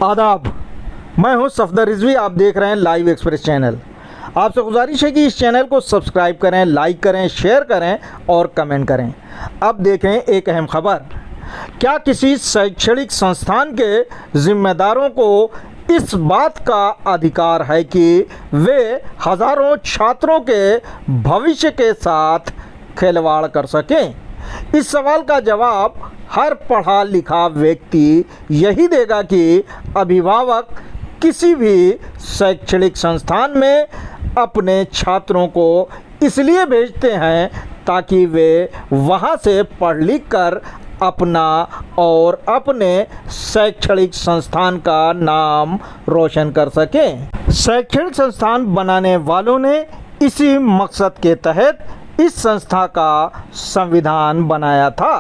आदाब, मैं हूं सफदर रिजवी। आप देख रहे हैं लाइव एक्सप्रेस चैनल। आपसे गुजारिश है कि इस चैनल को सब्सक्राइब करें, लाइक करें, शेयर करें और कमेंट करें। अब देखें एक अहम खबर। क्या किसी शैक्षणिक संस्थान के जिम्मेदारों को इस बात का अधिकार है कि वे हज़ारों छात्रों के भविष्य के साथ खिलवाड़ कर सकें? इस सवाल का जवाब हर पढ़ा लिखा व्यक्ति यही देगा कि अभिभावक किसी भी शैक्षणिक संस्थान में अपने छात्रों को इसलिए भेजते हैं ताकि वे वहां से पढ़ लिख कर अपना और अपने शैक्षणिक संस्थान का नाम रोशन कर सकें। शैक्षणिक संस्थान बनाने वालों ने इसी मकसद के तहत इस संस्था का संविधान बनाया था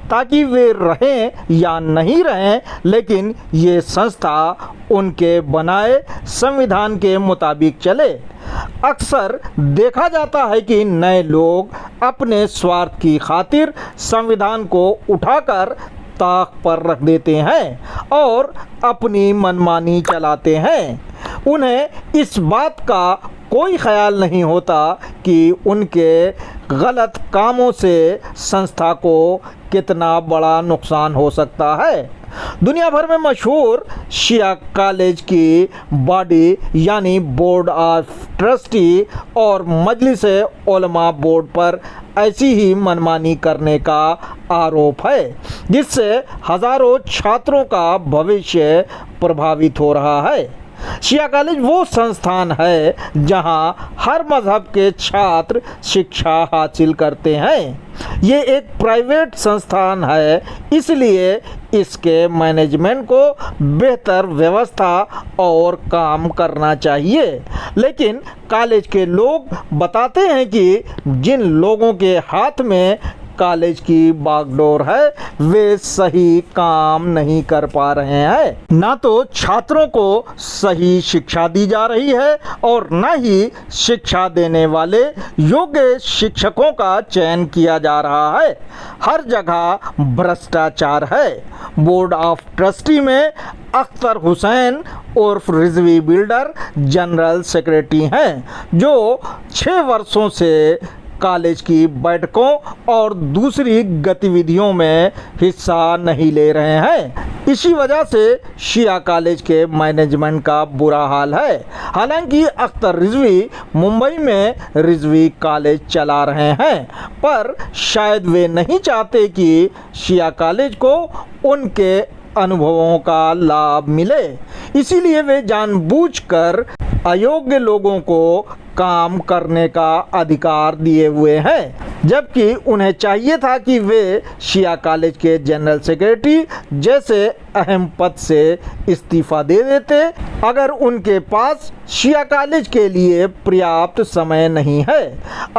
ताकि वे रहें या नहीं रहें, लेकिन ये संस्था उनके बनाए संविधान के मुताबिक चले। अक्सर देखा जाता है कि नए लोग अपने स्वार्थ की खातिर संविधान को उठाकर ताक पर रख देते हैं और अपनी मनमानी चलाते हैं। उन्हें इस बात का कोई ख्याल नहीं होता कि उनके गलत कामों से संस्था को कितना बड़ा नुकसान हो सकता है। दुनिया भर में मशहूर शिया कॉलेज की बॉडी यानी बोर्ड ऑफ ट्रस्टी और मजलिस उलमा बोर्ड पर ऐसी ही मनमानी करने का आरोप है, जिससे हज़ारों छात्रों का भविष्य प्रभावित हो रहा है। शिया कॉलेज वो संस्थान है जहां हर मज़हब के छात्र शिक्षा हासिल करते हैं। ये एक प्राइवेट संस्थान है, इसलिए इसके मैनेजमेंट को बेहतर व्यवस्था और काम करना चाहिए। लेकिन कॉलेज के लोग बताते हैं कि जिन लोगों के हाथ में कॉलेज की बागडोर है वे सही काम नहीं कर पा रहे हैं। ना तो छात्रों को सही शिक्षा दी जा रही है और न ही शिक्षा देने वाले योग्य शिक्षकों का चयन किया जा रहा है। हर जगह भ्रष्टाचार है। बोर्ड ऑफ ट्रस्टी में अख्तर हुसैन उर्फ रिजवी बिल्डर जनरल सेक्रेटरी हैं, जो 6 वर्षों से कॉलेज की बैठकों और दूसरी गतिविधियों में हिस्सा नहीं ले रहे हैं। इसी वजह से शिया कॉलेज के मैनेजमेंट का बुरा हाल है। हालांकि अख्तर रिजवी मुंबई में रिजवी कॉलेज चला रहे हैं, पर शायद वे नहीं चाहते कि शिया कॉलेज को उनके अनुभवों का लाभ मिले, इसीलिए वे जानबूझकर अयोग्य लोगों को काम करने का अधिकार दिए हुए हैं, जबकि उन्हें चाहिए था कि वे शिया कॉलेज के जनरल सेक्रेटरी जैसे अहम पद से इस्तीफा दे देते। अगर उनके पास शिया कॉलेज के लिए पर्याप्त समय नहीं है।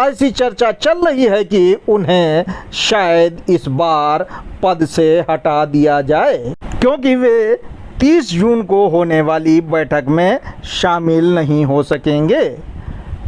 ऐसी चर्चा चल रही है कि उन्हें शायद इस बार पद से हटा दिया जाए, क्योंकि वे 30 जून को होने वाली बैठक में शामिल नहीं हो सकेंगे।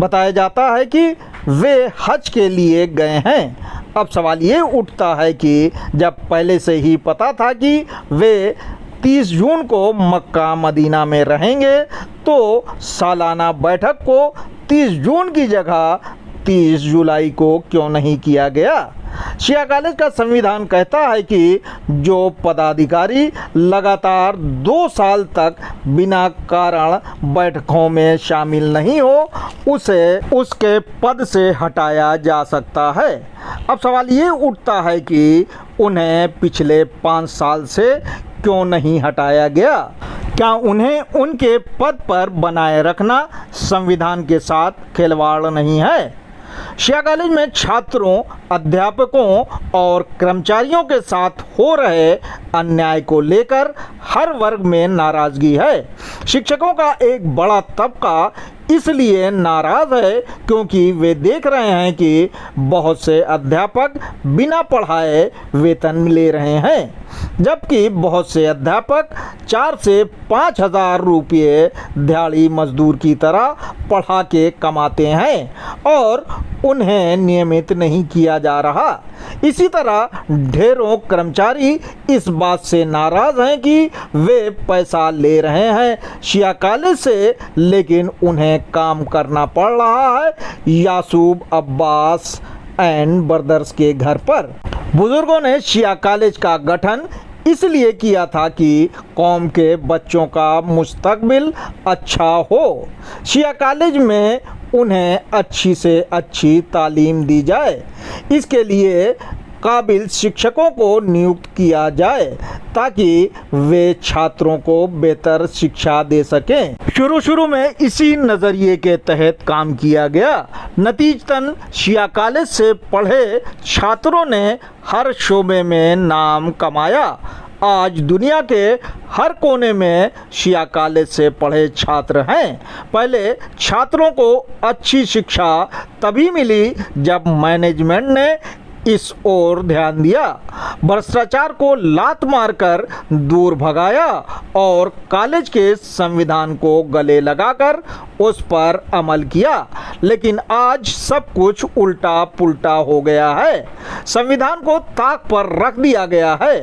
बताया जाता है कि वे हज के लिए गए हैं। अब सवाल ये उठता है कि जब पहले से ही पता था कि वे 30 जून को मक्का मदीना में रहेंगे, तो सालाना बैठक को 30 जून की जगह 30 जुलाई को क्यों नहीं किया गया? शिया कॉलेज का संविधान कहता है कि जो पदाधिकारी लगातार 2 साल तक बिना कारण बैठकों में शामिल नहीं हो, उसे उसके पद से हटाया जा सकता है। अब सवाल ये उठता है कि उन्हें पिछले 5 साल से क्यों नहीं हटाया गया? क्या उन्हें उनके पद पर बनाए रखना संविधान के साथ खिलवाड़ नहीं है? शिया कॉलेज में छात्रों, अध्यापकों और कर्मचारियों के साथ हो रहे अन्याय को लेकर हर वर्ग में नाराज़गी है। शिक्षकों का एक बड़ा तबका इसलिए नाराज़ है क्योंकि वे देख रहे हैं कि बहुत से अध्यापक बिना पढ़ाए वेतन ले रहे हैं, जबकि बहुत से अध्यापक 4 से 5 हज़ार रुपये दिहाड़ी मजदूर की तरह पढ़ा के कमाते हैं और उन्हें नियमित नहीं किया जा रहा। इसी तरह ढेरों कर्मचारी इस बात से नाराज हैं कि वे पैसा ले रहे हैं शिया कॉलेज से, लेकिन उन्हें काम करना पड़ रहा है यासूब अब्बास एंड ब्रदर्स के घर पर। बुजुर्गों ने शिया कॉलेज का गठन इसलिए किया था कि कौम के बच्चों का मुस्तकबिल अच्छा हो। शिया कॉलेज में उन्हें अच्छी से अच्छी तालीम दी जाए, इसके लिए काबिल शिक्षकों को नियुक्त किया जाए ताकि वे छात्रों को बेहतर शिक्षा दे सकें। शुरू में इसी नज़रिए के तहत काम किया गया। नतीजतन शिया कॉलेज से पढ़े छात्रों ने हर शोबे में नाम कमाया। आज दुनिया के हर कोने में शिया कॉलेज से पढ़े छात्र हैं। पहले छात्रों को अच्छी शिक्षा तभी मिली जब मैनेजमेंट ने इस ओर ध्यान दिया, भ्रष्टाचार को लात मारकर दूर भगाया और कॉलेज के संविधान को गले लगाकर उस पर अमल किया। लेकिन आज सब कुछ उल्टा पुल्टा हो गया है। संविधान को ताक पर रख दिया गया है।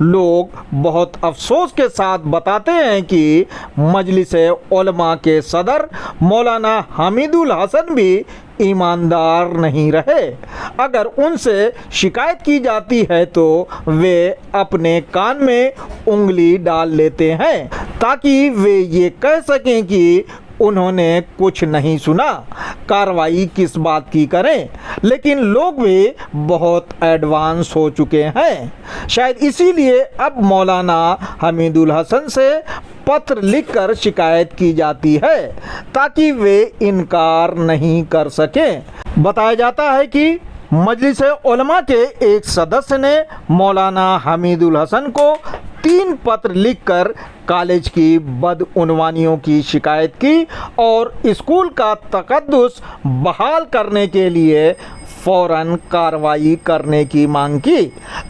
लोग बहुत अफसोस के साथ बताते हैं कि मजलिस उलमा के सदर मौलाना हामिदुल हसन भी ईमानदार नहीं रहे। अगर उनसे शिकायत की जाती है तो वे अपने कान में उंगली डाल लेते हैं ताकि वे ये कह सकें कि उन्होंने कुछ नहीं सुना, कार्रवाई किस बात की करें। लेकिन लोग भी बहुत एडवांस हो चुके हैं। शायद इसीलिए अब मौलाना हामिदुल हसन से पत्र लिखकर शिकायत की जाती है ताकि वे इनकार नहीं कर सकें। बताया जाता है कि मजलिस उलमा के एक सदस्य ने मौलाना हामिदुल हसन को 3 पत्र लिखकर कॉलेज की बदउनवानियों की शिकायत की और स्कूल का तकद्दुस बहाल करने के लिए फ़ौरन कार्रवाई करने की मांग की।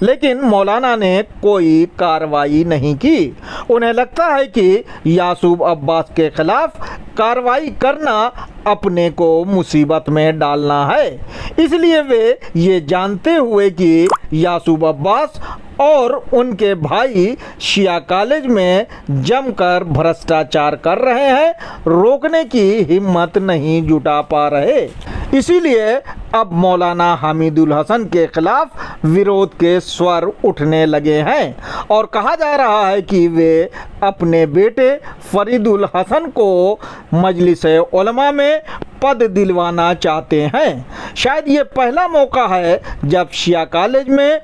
लेकिन मौलाना ने कोई कार्रवाई नहीं की। उन्हें लगता है कि यासूब अब्बास के खिलाफ कार्रवाई करना अपने को मुसीबत में डालना है, इसलिए वे ये जानते हुए कि यासूब अब्बास और उनके भाई शिया कॉलेज में जमकर भ्रष्टाचार कर रहे हैं, रोकने की हिम्मत नहीं जुटा पा रहे। इसीलिए अब मौलाना हामिदुल हसन के खिलाफ विरोध के स्वर उठने लगे हैं और कहा जा रहा है कि वे अपने बेटे फरीदुल हसन को मजलिस उलमा में पद दिलवाना चाहते हैं। शायद ये पहला मौका है जब शिया कॉलेज में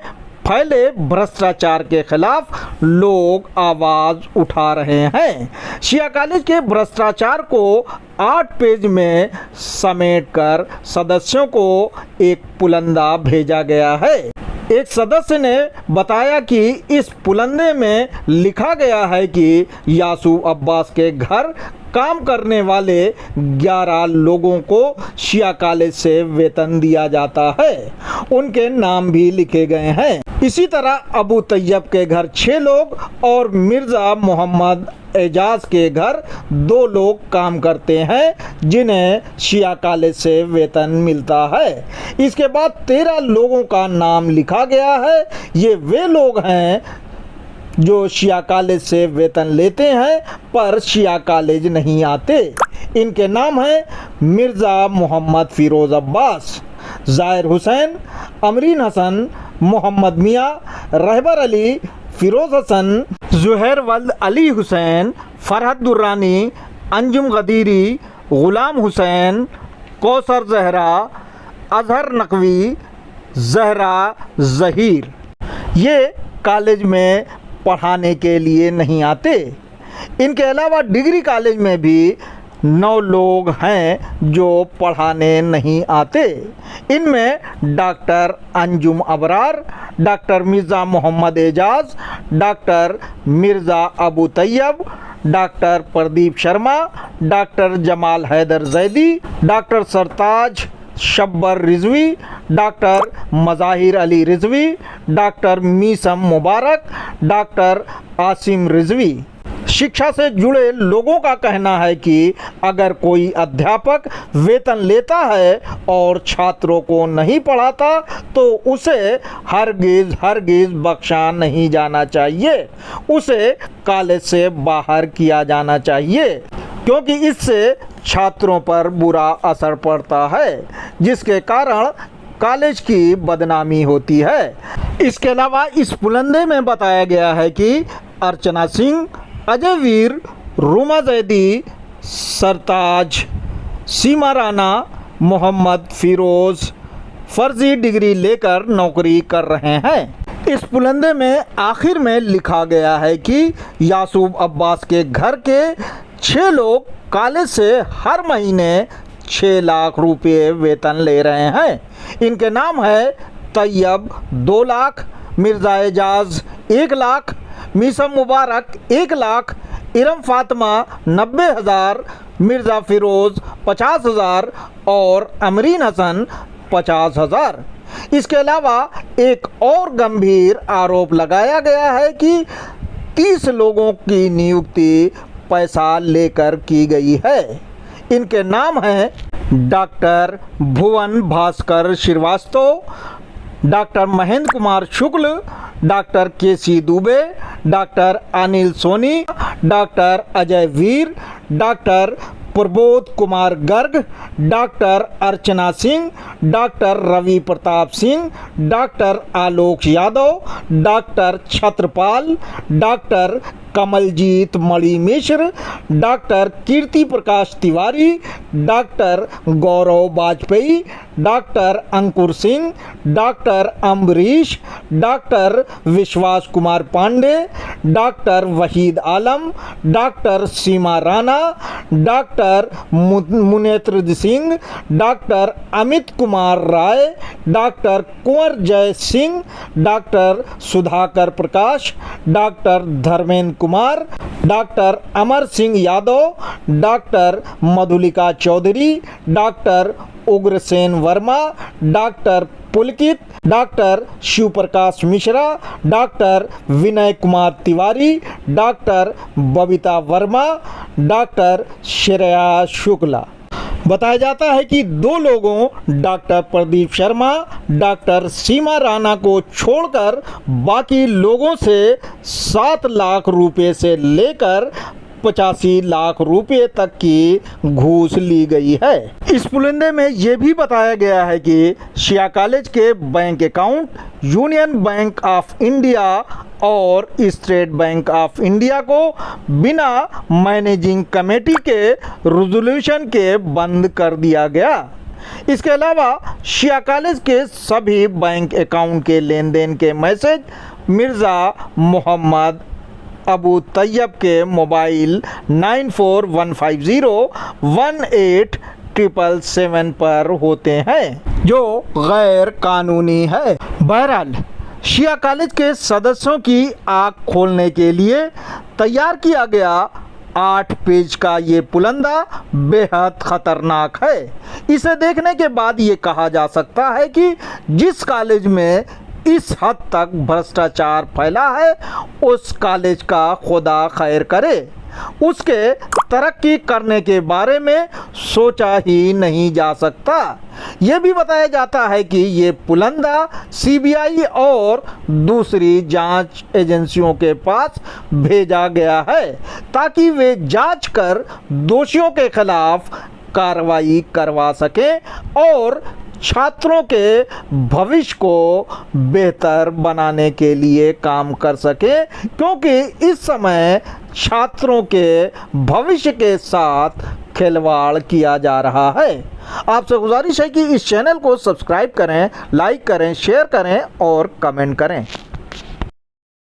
फैले भ्रष्टाचार के खिलाफ लोग आवाज़ उठा रहे हैं। शिया कॉलेज के भ्रष्टाचार को 8 पेज में समेटकर सदस्यों को एक पुलंदा भेजा गया है। एक सदस्य ने बताया कि इस पुलंदे में लिखा गया है कि यासूब अब्बास के घर काम करने वाले 11 लोगों को शिया कॉलेज से वेतन दिया जाता है। उनके नाम भी लिखे गए हैं। इसी तरह अबू तैयब के घर 6 लोग और मिर्ज़ा मोहम्मद एजाज के घर 2 लोग काम करते हैं जिन्हें शिया कॉलेज से वेतन मिलता है। इसके बाद 13 लोगों का नाम लिखा गया है। ये वे लोग हैं जो शिया कॉलेज से वेतन लेते हैं पर शिया कॉलेज नहीं आते। इनके नाम हैं मिर्ज़ा मोहम्मद फ़िरोज़ अब्बास, ज़ाहिर हुसैन, अमरीन हसन, मोहम्मद मियाँ, रहबर अली, फ़िरोज़ हसन, ज़ुहैर वल्द अली हुसैन, फ़रहत दुर्रानी, अंजुम गदीरी, ग़ुलाम हुसैन, कौसर ज़हरा, अज़हर नकवी, ज़हरा ज़हीर। ये कॉलेज में पढ़ाने के लिए नहीं आते। इनके अलावा डिग्री कॉलेज में भी 9 लोग हैं जो पढ़ाने नहीं आते। इनमें doctor Anjum Abrar, doctor Mirza Mohammad Ejaz, doctor Mirza Abu Taiyab, doctor Pradeep Sharma, doctor Jamal Haider Zaidi, doctor Sartaj Shabbar Rizvi, doctor Mazahir Ali Rizvi, doctor Meesam Mubarak, doctor Asim Rizvi. शिक्षा से जुड़े लोगों का कहना है कि अगर कोई अध्यापक वेतन लेता है और छात्रों को नहीं पढ़ाता तो उसे हरगिज बख्शा नहीं जाना चाहिए, उसे कॉलेज से बाहर किया जाना चाहिए, क्योंकि इससे छात्रों पर बुरा असर पड़ता है, जिसके कारण कॉलेज की बदनामी होती है। इसके अलावा इस पुलंदे में बताया गया है कि अर्चना सिंह, अजय वीर, रुमा जैदी, सरताज, सीमा राणा, मोहम्मद फिरोज़ फर्जी डिग्री लेकर नौकरी कर रहे हैं। इस पुलंदे में आखिर में लिखा गया है कि यासूब अब्बास के घर के 6 लोग कॉलेज से हर महीने 6 लाख रुपये वेतन ले रहे हैं। इनके नाम है तैयब 2 लाख, मिर्ज़ा एजाज 1 लाख, मीसम मुबारक 1 लाख, इरम फातिमा 90,000, मिर्ज़ा फिरोज़ 50,000 और अमरीन हसन 50,000। इसके अलावा एक और गंभीर आरोप लगाया गया है कि 30 लोगों की नियुक्ति पैसा लेकर की गई है। इनके नाम हैं डॉक्टर भुवन भास्कर श्रीवास्तव, डॉक्टर महेंद्र कुमार शुक्ल, डॉक्टर केसी दुबे, डॉक्टर अनिल सोनी, डॉक्टर अजय वीर, doctor Prabodh Kumar Garg, doctor Archana Singh, doctor Ravi Pratap Singh, doctor आलोक यादव, डॉक्टर छत्रपाल, डॉक्टर कमलजीत मणि मिश्र, डॉक्टर कीर्ति प्रकाश तिवारी, डॉक्टर गौरव वाजपेयी, डॉक्टर अंकुर सिंह, डॉक्टर अम्बरीश, डॉक्टर विश्वास कुमार पांडे, डॉक्टर वहीद आलम, doctor Seema Rana, doctor Munnetra Singh, doctor Amit Kumar Rai, doctor Kunwar Jai Singh, doctor Sudhakar Prakash, doctor Dharmendra Kumar, doctor Amar Singh Yadav, doctor Madhulika Chaudhary, doctor Ugrasen Verma, doctor Pulkit, doctor Shiv Prakash Mishra, doctor Vinay Kumar Tiwari, doctor Babita Verma, doctor Shreya Shukla. बताया जाता है कि 2 लोगों doctor Pradeep Sharma, doctor Seema Rana को छोड़कर बाकी लोगों से 7 लाख रुपए से लेकर 85 लाख रुपए तक की घूस ली गई है। इस पुलिंदे में ये भी बताया गया है कि शिया कॉलेज के bank account union bank of India और स्टेट बैंक ऑफ इंडिया को बिना मैनेजिंग कमेटी के रेजोल्यूशन के बंद कर दिया गया। इसके अलावा शिया कॉलेज के सभी बैंक अकाउंट के लेन देन के मैसेज मिर्ज़ा मोहम्मद अबू तैयब के मोबाइल 9415018777 पर होते हैं, जो गैर कानूनी है। बहरहाल शिया कॉलेज के सदस्यों की आँख खोलने के लिए तैयार किया गया 8 पेज का ये पुलंदा बेहद खतरनाक है। इसे देखने के बाद ये कहा जा सकता है कि जिस कॉलेज में इस हद तक भ्रष्टाचार फैला है उस कॉलेज का खुदा खैर करे। उसके तरक्की करने के बारे में सोचा ही नहीं जा सकता। ये भी बताया जाता है कि ये पुलंदा सीबीआई और दूसरी जांच एजेंसियों के पास भेजा गया है ताकि वे जांच कर दोषियों के खिलाफ कार्रवाई करवा सकें और छात्रों के भविष्य को बेहतर बनाने के लिए काम कर सके, क्योंकि इस समय छात्रों के भविष्य के साथ खिलवाड़ किया जा रहा है। आपसे गुजारिश है कि इस चैनल को सब्सक्राइब करें, लाइक करें, शेयर करें और कमेंट करें।